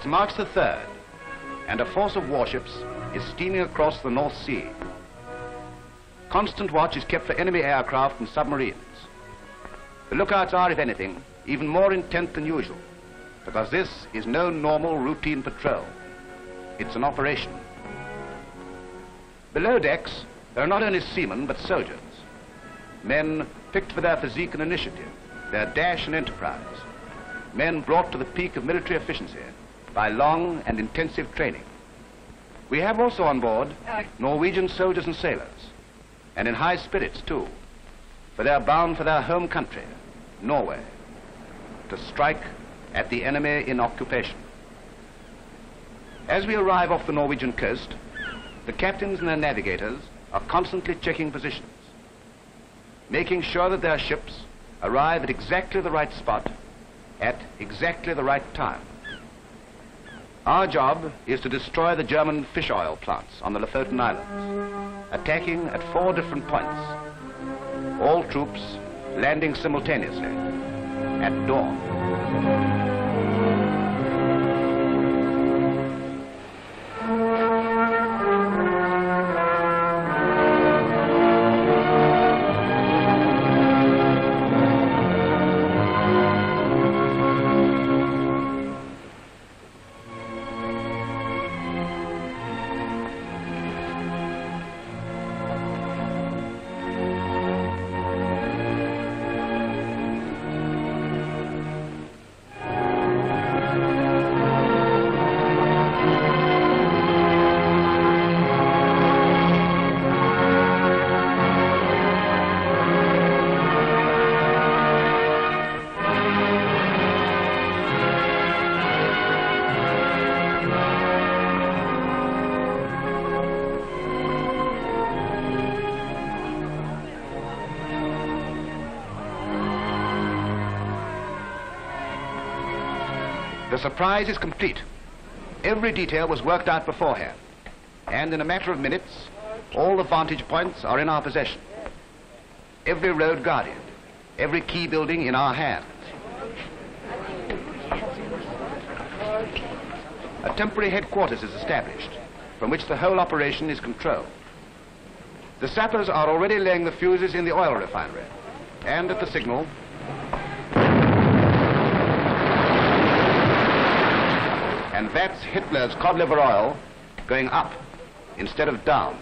It's March the 3rd, and a force of warships is steaming across the North Sea. Constant watch is kept for enemy aircraft and submarines. The lookouts are, if anything, even more intent than usual, because this is no normal routine patrol. It's an operation. Below decks, there are not only seamen, but soldiers. Men picked for their physique and initiative, their dash and enterprise. Men brought to the peak of military efficiency by long and intensive training. We have also on board Norwegian soldiers and sailors, and in high spirits too, for they're bound for their home country, Norway, to strike at the enemy in occupation. As we arrive off the Norwegian coast, the captains and their navigators are constantly checking positions, making sure that their ships arrive at exactly the right spot at exactly the right time. Our job is to destroy the German fish oil plants on the Lofoten Islands, attacking at 4 different points, all troops landing simultaneously at dawn. The surprise is complete. Every detail was worked out beforehand, and in a matter of minutes, all the vantage points are in our possession. Every road guarded, every key building in our hands. A temporary headquarters is established, from which the whole operation is controlled. The sappers are already laying the fuses in the oil refinery, and at the signal, and that's Hitler's cod liver oil going up instead of down.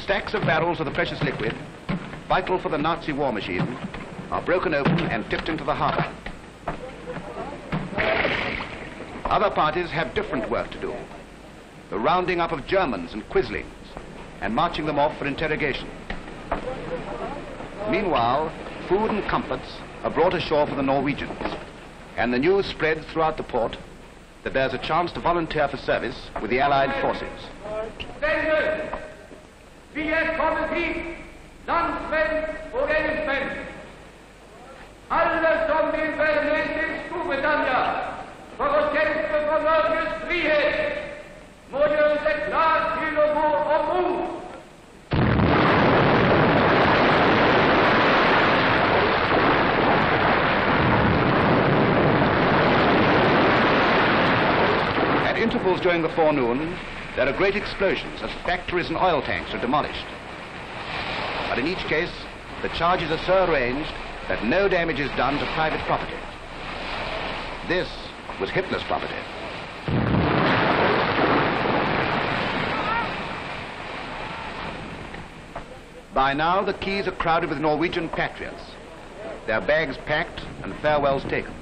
Stacks of barrels of the precious liquid, vital for the Nazi war machine, are broken open and tipped into the harbor. Other parties have different work to do. The rounding up of Germans and Quislings and marching them off for interrogation. Meanwhile, food and comforts are brought ashore for the Norwegians, and the news spreads throughout the port that there's a chance to volunteer for service with the Allied forces. Stände, wie kommen Sie, Landsmenn und Engelsmenn, alle som vill välja sin Storbritannien för att kämpa för Norges frihet, må göra sig klart till att gå ombord. At intervals during the forenoon, there are great explosions as factories and oil tanks are demolished. But in each case, the charges are so arranged that no damage is done to private property. This was Hitler's property. By now, the quays are crowded with Norwegian patriots, their bags packed and farewells taken.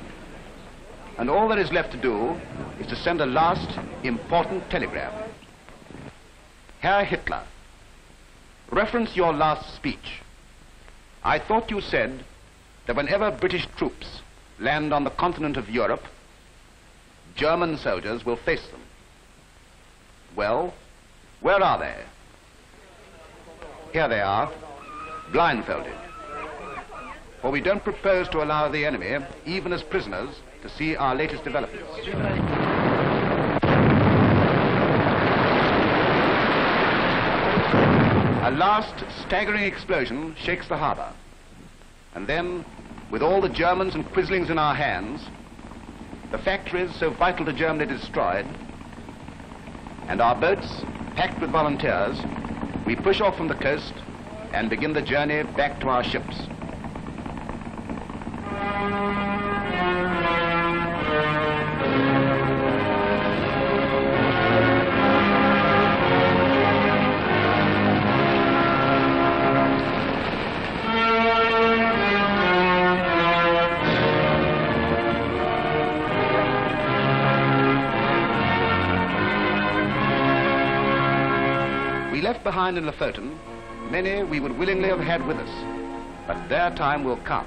And all there is left to do is to send a last important telegram. Herr Hitler, reference your last speech. I thought you said that whenever British troops land on the continent of Europe, German soldiers will face them. Well, where are they? Here they are, blindfolded. For we don't propose to allow the enemy, even as prisoners, to see our latest developments. A last staggering explosion shakes the harbor. And then, with all the Germans and Quislings in our hands, the factories so vital to Germany destroyed, and our boats packed with volunteers, we push off from the coast and begin the journey back to our ships. We left behind in Lofoten many we would willingly have had with us, but their time will come.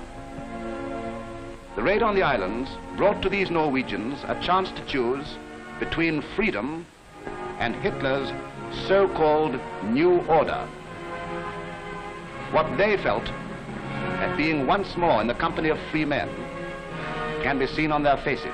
The raid on the islands brought to these Norwegians a chance to choose between freedom and Hitler's so-called New Order. What they felt at being once more in the company of free men can be seen on their faces.